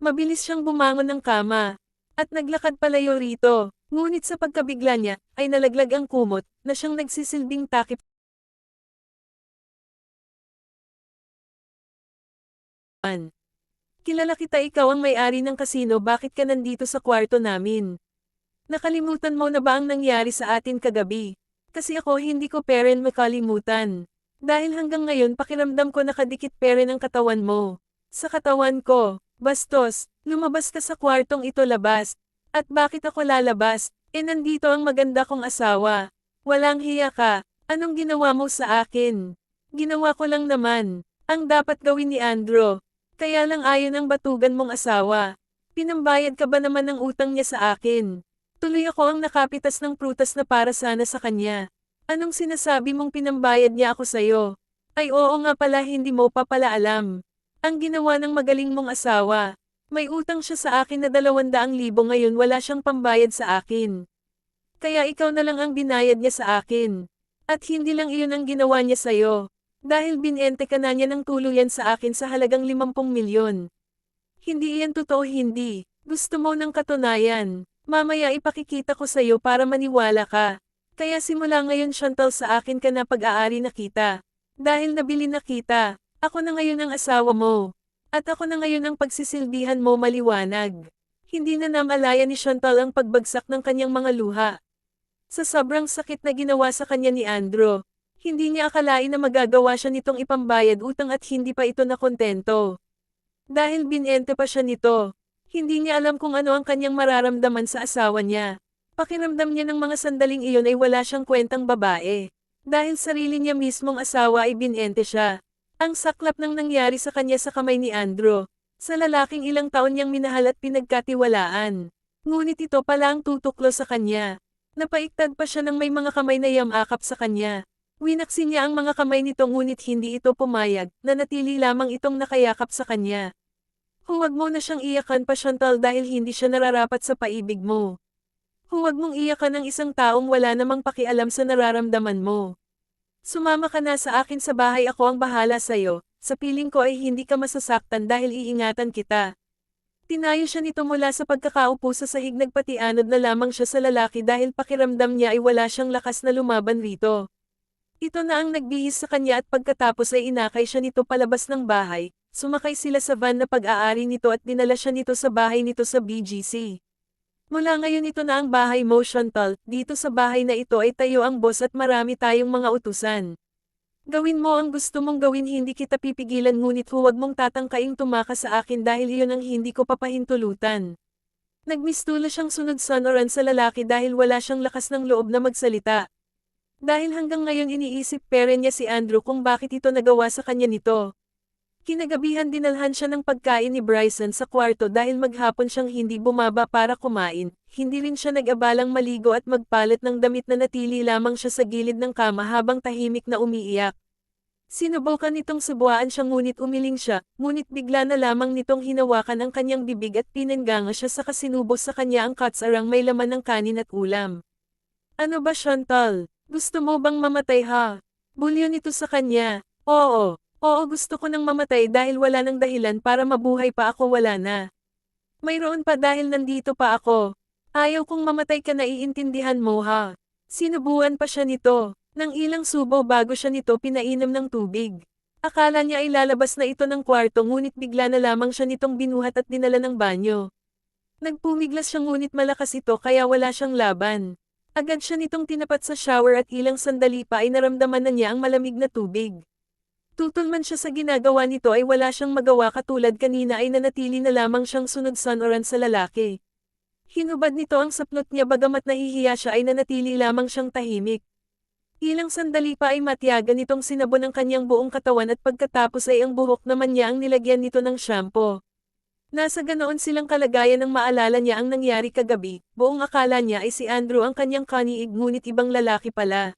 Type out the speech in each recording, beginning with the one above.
Mabilis siyang bumangon ng kama. At naglakad palayo rito. Ngunit sa pagkabigla niya, ay nalaglag ang kumot, na siyang nagsisilbing takip. Kilala kita, ikaw ang may-ari ng kasino, bakit ka nandito sa kwarto namin? Nakalimutan mo na ba ang nangyari sa atin kagabi? Kasi ako hindi ko peren makalimutan. Dahil hanggang ngayon pakiramdam ko nakadikit peren ang katawan mo. Sa katawan ko, bastos, lumabas ka sa kwartong ito, labas. At bakit ako lalabas? Nandito ang maganda kong asawa. Walang hiya ka, anong ginawa mo sa akin? Ginawa ko lang naman, ang dapat gawin ni Andrew. Kaya lang ayon ang batugan mong asawa. Pinambayad ka ba naman ng utang niya sa akin? Tuloy ako ang nakapitas ng prutas na para sana sa kanya. Anong sinasabi mong pinambayad niya ako sa'yo? Ay oo nga pala, hindi mo pa pala alam. Ang ginawa ng magaling mong asawa. May utang siya sa akin na 200,000, ngayon wala siyang pambayad sa akin. Kaya ikaw na lang ang binayad niya sa akin. At hindi lang iyon ang ginawa niya sa'yo. Dahil binente ka na niya ng tuluyan sa akin sa halagang 50 milyon. Hindi iyan totoo, hindi. Gusto mo ng katunayan. Mamaya ipakikita ko sa'yo para maniwala ka. Kaya simula ngayon, Chantal, sa akin ka na pag-aari na kita. Dahil nabili na kita, ako na ngayon ang asawa mo. At ako na ngayon ang pagsisilbihan mo, maliwanag. Hindi na namalaya ni Chantal ang pagbagsak ng kanyang mga luha. Sa sobrang sakit na ginawa sa kanya ni Andrew, hindi niya akalain na magagawa siya nitong ipambayad utang at hindi pa ito nakontento. Dahil binente pa siya nito. Hindi niya alam kung ano ang kanyang mararamdaman sa asawa niya. Pakiramdam niya ng mga sandaling iyon ay wala siyang kwentang babae. Dahil sarili niya mismong asawa ay binente siya. Ang saklap ng nangyari sa kanya sa kamay ni Andrew. Sa lalaking ilang taon niyang minahal at pinagkatiwalaan. Ngunit ito pala ang tutuklo sa kanya. Napaiktad pa siya ng may mga kamay na yamakap sa kanya. Winaksi niya ang mga kamay nito ngunit hindi ito pumayag, nanatili lamang itong nakayakap sa kanya. Huwag mo na siyang iyakan pa, Chantal, dahil hindi siya nararapat sa paibig mo. Huwag mong iyakan ang isang taong wala namang pakialam sa nararamdaman mo. Sumama ka na sa akin sa bahay, ako ang bahala sa'yo. Sa piling ko ay hindi ka masasaktan dahil iingatan kita. Tinayo siya nito mula sa pagkakaupo sa sahig, nagpatianod na lamang siya sa lalaki dahil pakiramdam niya ay wala siyang lakas na lumaban rito. Ito na ang nagbihis sa kanya at pagkatapos ay inakay siya nito palabas ng bahay. Sumakay sila sa van na pag-aari nito at dinala siya nito sa bahay nito sa BGC. Mula ngayon ito na ang bahay mo, Chantal. Dito sa bahay na ito ay tayo ang boss at marami tayong mga utusan. Gawin mo ang gusto mong gawin, hindi kita pipigilan, ngunit huwag mong tatangkaing tumakas sa akin dahil iyon ang hindi ko papahintulutan. Nagmistula siyang sunod-sonoran sa lalaki dahil wala siyang lakas ng loob na magsalita. Dahil hanggang ngayon iniisip peren niya si Andrew kung bakit ito nagawa sa kanya nito. Kinagabihan dinalhan siya ng pagkain ni Bryson sa kwarto dahil maghapon siyang hindi bumaba para kumain. Hindi rin siya nag-abalang maligo at magpalit ng damit, na natili lamang siya sa gilid ng kama habang tahimik na umiiyak. Sinubukan nitong subuan siya ngunit umiling siya, ngunit bigla na lamang nitong hinawakan ang kanyang bibig at pinengganga siya sa kasinubos sa kanya ang katsarang may laman ng kanin at ulam. Ano ba, Chantal? Gusto mo bang mamatay, ha? Bulyo nito sa kanya. Oo. Oo, gusto ko nang mamatay dahil wala nang dahilan para mabuhay pa ako, wala na. Mayroon pa dahil nandito pa ako. Ayaw kong mamatay ka, naiintindihan mo, ha? Sinubuan pa siya nito. Nang ilang subo bago siya nito pinainom ng tubig. Akala niya ay lalabas na ito ng kwarto ngunit bigla na lamang siya nitong binuhat at dinala ng banyo. Nagpumiglas siya ngunit malakas ito kaya wala siyang laban. Agad siya nitong tinapat sa shower at ilang sandali pa ay naramdaman na niya ang malamig na tubig. Tutol man siya sa ginagawa nito ay wala siyang magawa, katulad kanina ay nanatili na lamang siyang sunod-sonoran sa lalaki. Hinubad nito ang saplot niya, bagamat nahihiya siya ay nanatili lamang siyang tahimik. Ilang sandali pa ay matiyaga nitong sinabon ang kanyang buong katawan at pagkatapos ay ang buhok naman niya ang nilagyan nito ng shampoo. Nasa ganoon silang kalagayan nang maalala niya ang nangyari kagabi. Buong akala niya ay si Andrew ang kanyang kaniig ngunit ibang lalaki pala.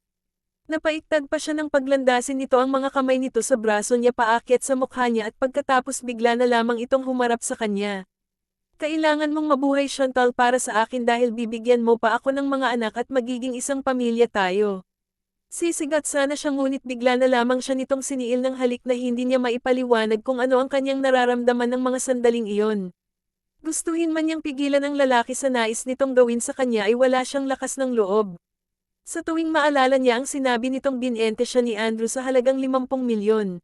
Napaiktad pa siya ng paglandasin nito ang mga kamay nito sa braso niya paakyat sa mukha niya at pagkatapos bigla na lamang itong humarap sa kanya. Kailangan mong mabuhay, Chantal, para sa akin dahil bibigyan mo pa ako ng mga anak at magiging isang pamilya tayo. Sisigat sana siya ngunit bigla na lamang siya nitong siniil ng halik na hindi niya maipaliwanag kung ano ang kanyang nararamdaman ng mga sandaling iyon. Gustuhin man niyang pigilan ang lalaki sa nais nitong gawin sa kanya ay wala siyang lakas ng loob. Sa tuwing maalala niya ang sinabi nitong binente siya ni Andrew sa halagang 50 milyon.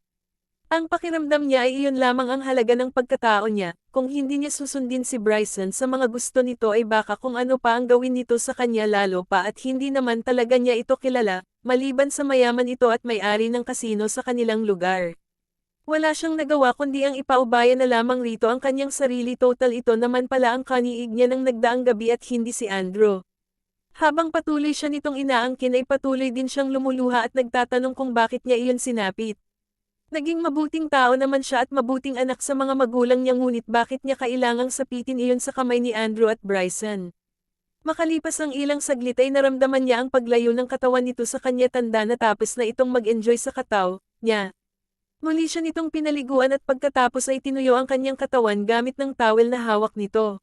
Ang pakiramdam niya ay iyon lamang ang halaga ng pagkatao niya, kung hindi niya susundin si Bryson sa mga gusto nito ay baka kung ano pa ang gawin nito sa kanya lalo pa at hindi naman talaga niya ito kilala, maliban sa mayaman ito at may-ari ng kasino sa kanilang lugar. Wala siyang nagawa kundi ang ipaubaya na lamang rito ang kanyang sarili total ito naman pala ang kaniig niya ng nagdaang gabi at hindi si Andrew. Habang patuloy siya nitong inaangkin ay patuloy din siyang lumuluha at nagtatanong kung bakit niya iyon sinapit. Naging mabuting tao naman siya at mabuting anak sa mga magulang niya ngunit bakit niya kailangang sapitin iyon sa kamay ni Andrew at Bryson. Makalipas ang ilang saglit ay naramdaman niya ang paglayo ng katawan nito sa kanya tanda na tapos na itong mag-enjoy sa kataw niya. Muli siya nitong pinaliguan at pagkatapos ay tinuyo ang kanyang katawan gamit ng towel na hawak nito.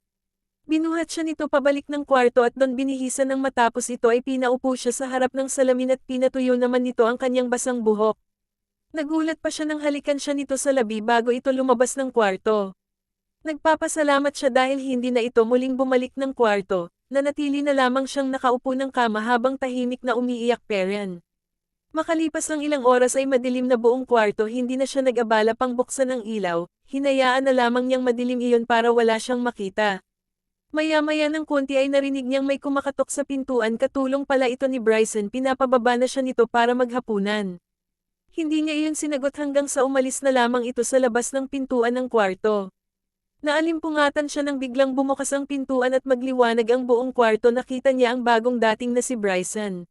Binuhat siya nito pabalik ng kwarto at doon binihisan ng matapos ito ay pinaupo siya sa harap ng salamin at pinatuyo naman nito ang kanyang basang buhok. Nagulat pa siya nang halikan siya nito sa labi bago ito lumabas ng kwarto. Nagpapasalamat siya dahil hindi na ito muling bumalik ng kwarto, nanatili na lamang siyang nakaupo ng kama habang tahimik na umiiyak Perrin. Makalipas ang ilang oras ay madilim na buong kwarto hindi na siya nag-abala pang buksan ang ilaw, hinayaan na lamang niyang madilim iyon para wala siyang makita. Maya-maya ng konti ay narinig niyang may kumakatok sa pintuan katulong pala ito ni Bryson pinapababa na siya nito para maghapunan. Hindi niya iyon sinagot hanggang sa umalis na lamang ito sa labas ng pintuan ng kwarto. Naalimpungatan siya nang biglang bumukas ang pintuan at magliwanag ang buong kwarto nakita niya ang bagong dating na si Bryson.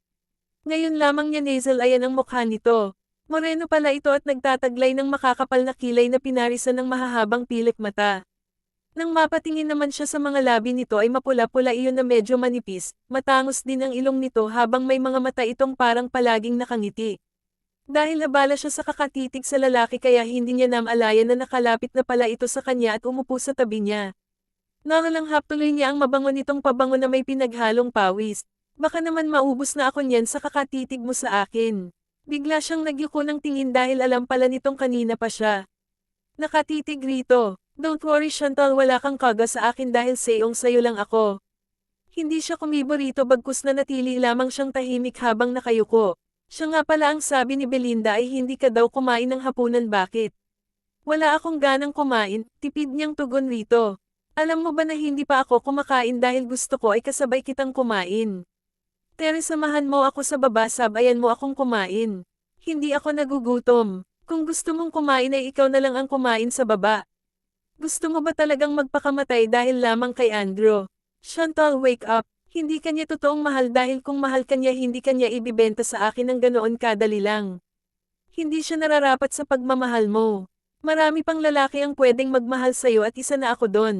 Ngayon lamang niya nasal-ayan ang mukha nito. Moreno pala ito at nagtataglay ng makakapal na kilay na pinarisan ng mahahabang pilik mata. Nang mapatingin naman siya sa mga labi nito ay mapula-pula iyon na medyo manipis, matangos din ang ilong nito habang may mga mata itong parang palaging nakangiti. Dahil abala siya sa kakatitig sa lalaki kaya hindi niya namalayan na nakalapit na pala ito sa kanya at umupo sa tabi niya. Nangalanghap tuloy niya ang mabango nitong pabango na may pinaghalong pawis. Baka naman maubos na ako niyan sa kakatitig mo sa akin. Bigla siyang nagyuko ng tingin dahil alam pala nitong kanina pa siya. Nakatitig rito. Don't worry Chantal wala kang kaga sa akin dahil sayong sayo lang ako. Hindi siya kumibo rito bagkus na natili lamang siyang tahimik habang nakayuko. Siya nga pala ang sabi ni Belinda ay hindi ka daw kumain ng hapunan bakit? Wala akong ganang kumain, tipid niyang tugon rito. Alam mo ba na hindi pa ako kumakain dahil gusto ko ay kasabay kitang kumain. Tere samahan mo ako sa baba sabayan mo akong kumain. Hindi ako nagugutom. Kung gusto mong kumain ay ikaw na lang ang kumain sa baba. Gusto mo ba talagang magpakamatay dahil lamang kay Andrew? Chantal wake up. Hindi kanya totoong mahal dahil kung mahal kanya hindi kanya ibibenta sa akin ng ganoon kadali lang. Hindi siya nararapat sa pagmamahal mo. Marami pang lalaki ang pwedeng magmahal sa'yo at isa na ako doon.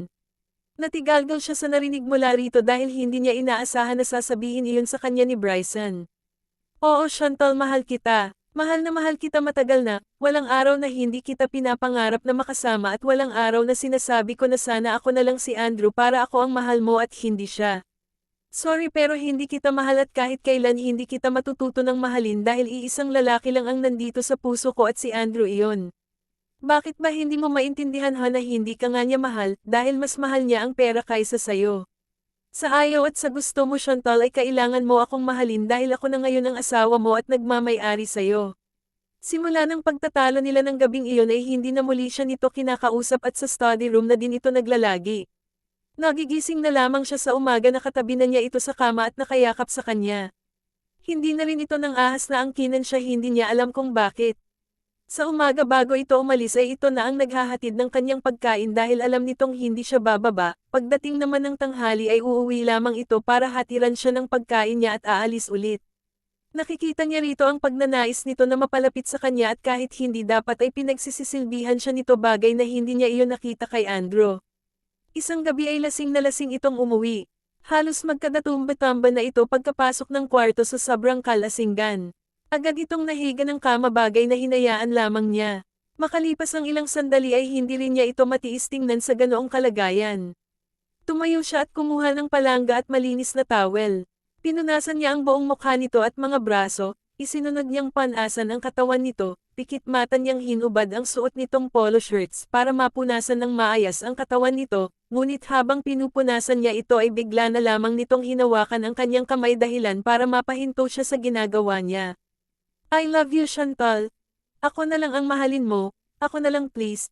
Natigalgal siya sa narinig mula rito dahil hindi niya inaasahan na sasabihin iyon sa kanya ni Bryson. Oo Chantal mahal kita. Mahal na mahal kita matagal na, walang araw na hindi kita pinapangarap na makasama at walang araw na sinasabi ko na sana ako na lang si Andrew para ako ang mahal mo at hindi siya. Sorry pero hindi kita mahal at kahit kailan hindi kita matututo ng mahalin dahil iisang lalaki lang ang nandito sa puso ko at si Andrew iyon. Bakit ba hindi mo maintindihan na hindi ka nga niya mahal dahil mas mahal niya ang pera kaysa sayo? Sa ayaw at sa gusto mo Chantal ay kailangan mo akong mahalin dahil ako na ngayon ang asawa mo at nagmamay-ari sa'yo. Simula ng pagtatalo nila ng gabing iyon ay hindi na muli siya nito kinakausap at sa study room na din ito naglalagi. Nagigising na lamang siya sa umaga na katabi na niya ito sa kama at nakayakap sa kanya. Hindi na rin ito nang ahas na angkinan siya hindi niya alam kung bakit. Sa umaga bago ito umalis ay ito na ang naghahatid ng kanyang pagkain dahil alam nitong hindi siya bababa, pagdating naman ng tanghali ay uuwi lamang ito para hatiran siya ng pagkain niya at aalis ulit. Nakikita niya rito ang pagnanais nito na mapalapit sa kanya at kahit hindi dapat ay pinagsisisilbihan siya nito bagay na hindi niya iyon nakita kay Andrew. Isang gabi ay lasing na lasing itong umuwi. Halos magkadatumba-tamba na ito pagkapasok ng kwarto sa sobrang kalasingan. Agad itong nahiga ng kama bagay na hinayaan lamang niya. Makalipas ang ilang sandali ay hindi rin niya ito matiis tingnan sa ganoong kalagayan. Tumayo siya at kumuha ng palangga at malinis na towel. Pinunasan niya ang buong mukha nito at mga braso, Isinunod niyang panasan ang katawan nito, pikit mata niyang hinubad ang suot nitong polo shirts para mapunasan ng maayos ang katawan nito, ngunit habang pinupunasan niya ito ay bigla na lamang nitong hinawakan ang kanyang kamay dahilan para mapahinto siya sa ginagawa niya. I love you Chantal. Ako na lang ang mahalin mo, ako na lang please,